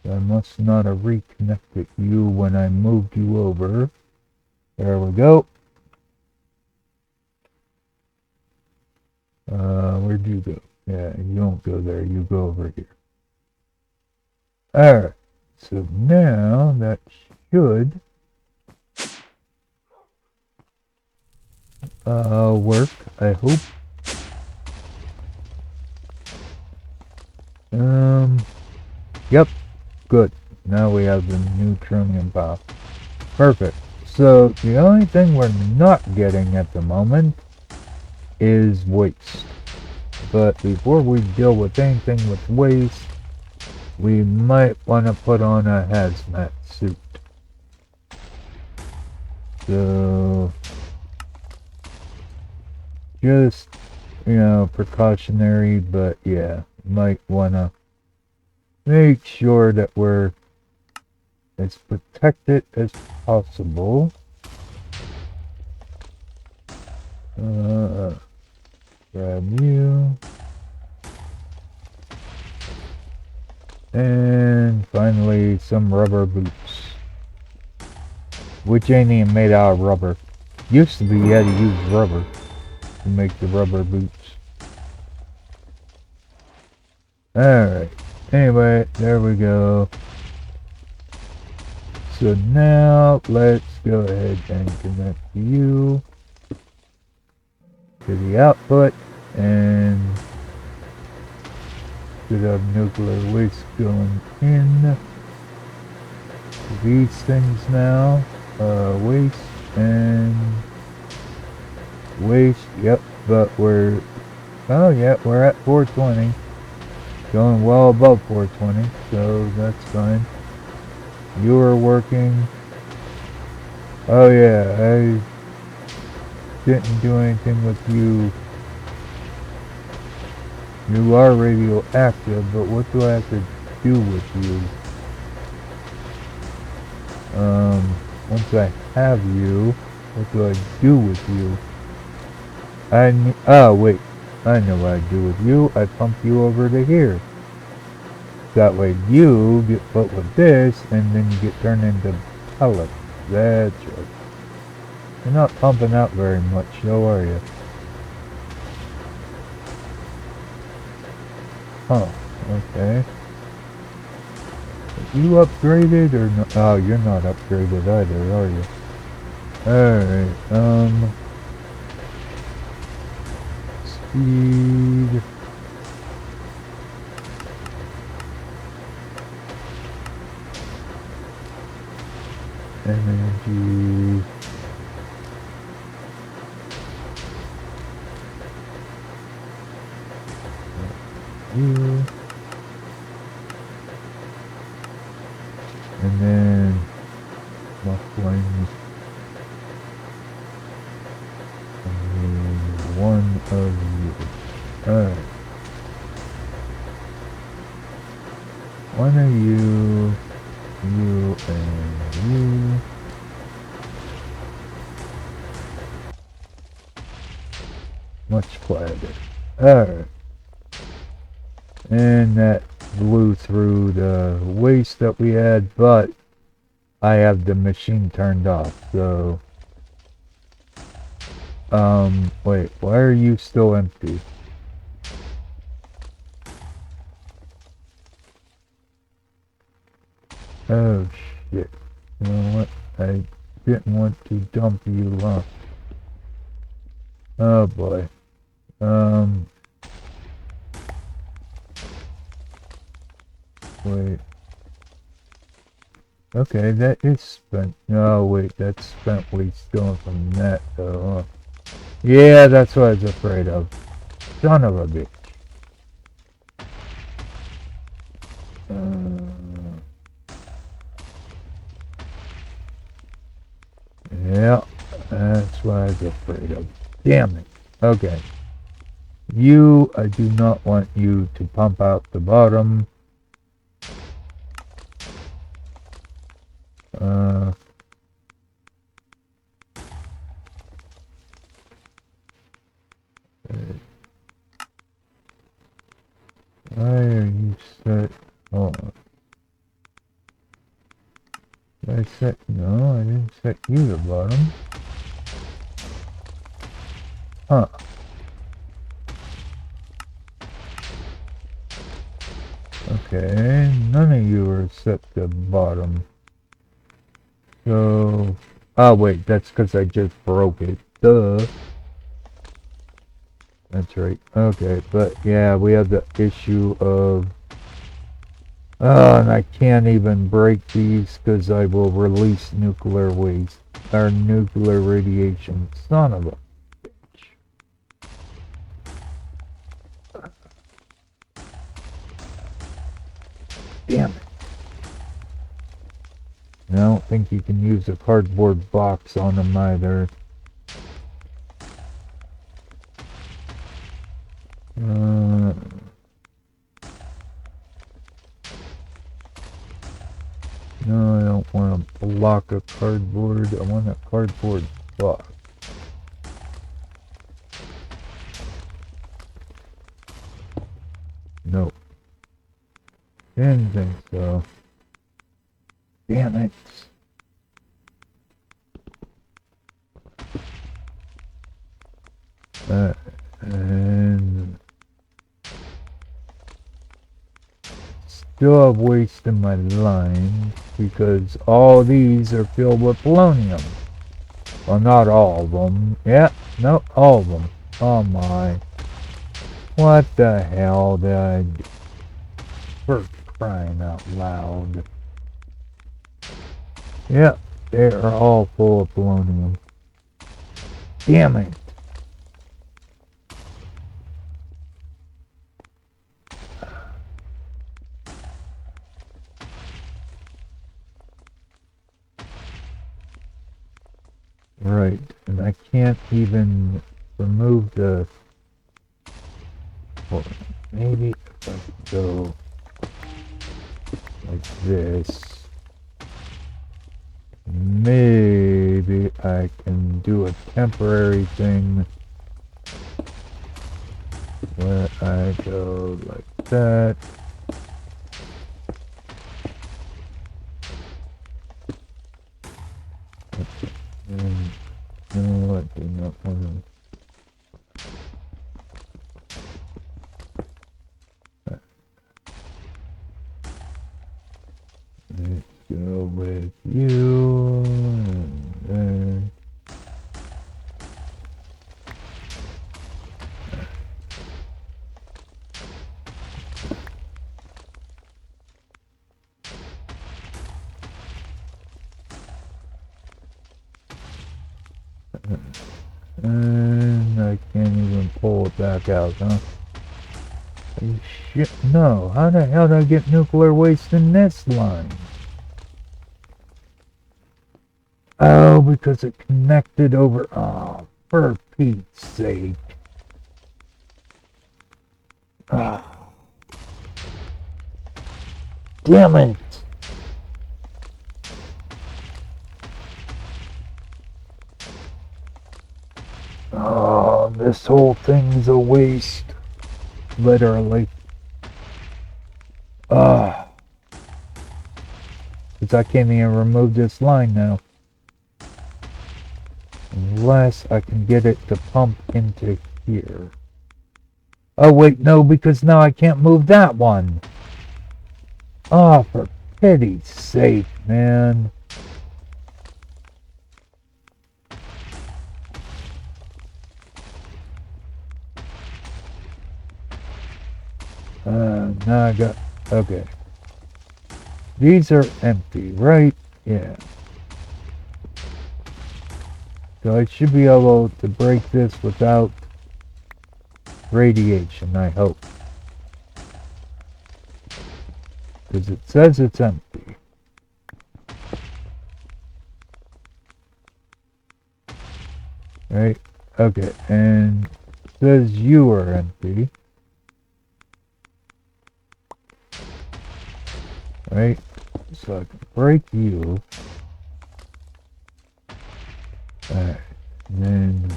I must not have reconnected you when I moved you over. There we go. Where'd you go? Yeah, you don't go there, you go over here. Alright, so now that should work, I hope. Yep, good. Now we have the neutronium pile. Perfect. So the only thing we're not getting at the moment is waste. But before we deal with anything with waste, we might want to put on a hazmat suit. So just, you know, precautionary, but yeah, might want to make sure that we're as protected as possible. Grab you. And finally, some rubber boots. Which ain't even made out of rubber. Used to be you had to use rubber to make the rubber boots. Alright. Anyway, there we go. So now, let's go ahead and connect you to the output, and should have nuclear waste going in these things now. Waste and waste, yep, but we're, oh yeah, we're at 420, going well above 420, so that's fine. You are working. Oh yeah, I didn't do anything with you. You are radioactive, but what do I have to do with you? Once I have you, what do I do with you? Oh wait, I know what I do with you. I pump you over to here. That way you get put with this, and then you get turned into pellets. That's right. You're not pumping out very much, though, are you? Huh. Okay. Are you upgraded or no? Oh, you're not upgraded either, are you? Alright, speed. Energy. You. And then muffling. And one of you. Alright. One of you. You and you. Much quieter. Alright. And that blew through the waste that we had, but I have the machine turned off, so... wait, why are you still empty? Oh, shit. You know what? I didn't want to dump you, huh? Oh, boy. Wait. Okay, that is spent. No, wait, that's spent waste going from that, though, huh? Yeah, that's what I was afraid of. Son of a bitch. Yeah, that's what I was afraid of. Damn it. Okay. You, I do not want you to pump out the bottom. Why are you set? Oh, did I set? No, I didn't set you the bottom. Huh. Okay, none of you are set the bottom. So, oh wait, that's because I just broke it. Duh. That's right. Okay, but yeah, we have the issue of... and I can't even break these because I will release nuclear waste. Or nuclear radiation. Son of a bitch. Damn it. And I don't think you can use a cardboard box on them either. No, I don't want a block of cardboard. I want a cardboard box. Nope. Didn't think so. Damn it. And still have waste in my line because all these are filled with polonium. Well, not all of them. Yeah, no, all of them. Oh my. What the hell did I do? For crying out loud. Yep, they are all full of polonium. Damn it. Right, and I can't even remove the... Well, maybe if I go like this, maybe I can do a temporary thing where I go like that. And no, I do not want to. Let's go with you, and then I can't even pull it back out, huh? Shit, no. How the hell did I get nuclear waste in this line? Oh, because it connected over. Oh, for Pete's sake. Ah. Damn it. Oh, this whole thing's a waste. Literally. Ah. Because I can't even remove this line now. Unless I can get it to pump into here. Oh, wait, no, because now I can't move that one. Oh, for pity's sake, man. Now I got... Okay. These are empty, right? Yeah. So I should be able to break this without radiation, I hope. Because it says it's empty. Right? Okay, and it says you are empty. Right? So I can break you. Alright. And then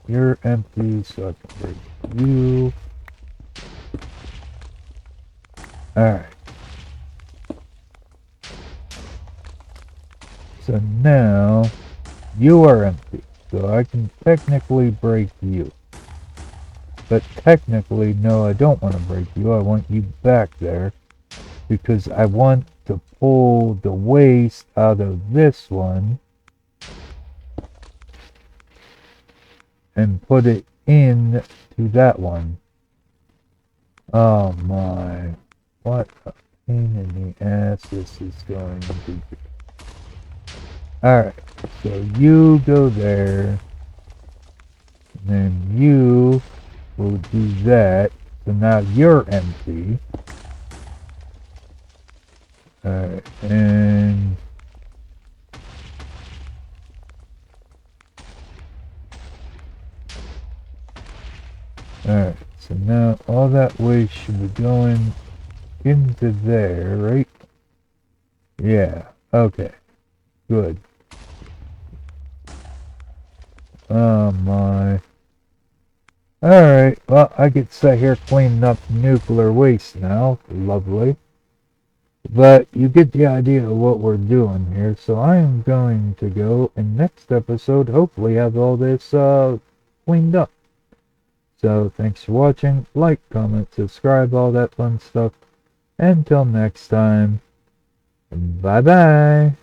you're empty, so I can break you. Alright. So now you are empty. So I can technically break you. But technically, no, I don't want to break you. I want you back there. Because I want to pull the waste out of this one. And put it in to that one. Oh my. What a pain in the ass this is going to be. Alright. So you go there. And then you will do that. So now you're empty. Alright, and alright, so now all that waste should be going into there, right? Yeah, okay, good. Oh my. Alright, well, I could sit here cleaning up nuclear waste now. Lovely. But you get the idea of what we're doing here, so I am going to go in next episode hopefully have all this cleaned up. So thanks for watching, like, comment, subscribe, all that fun stuff. Until next time, bye bye.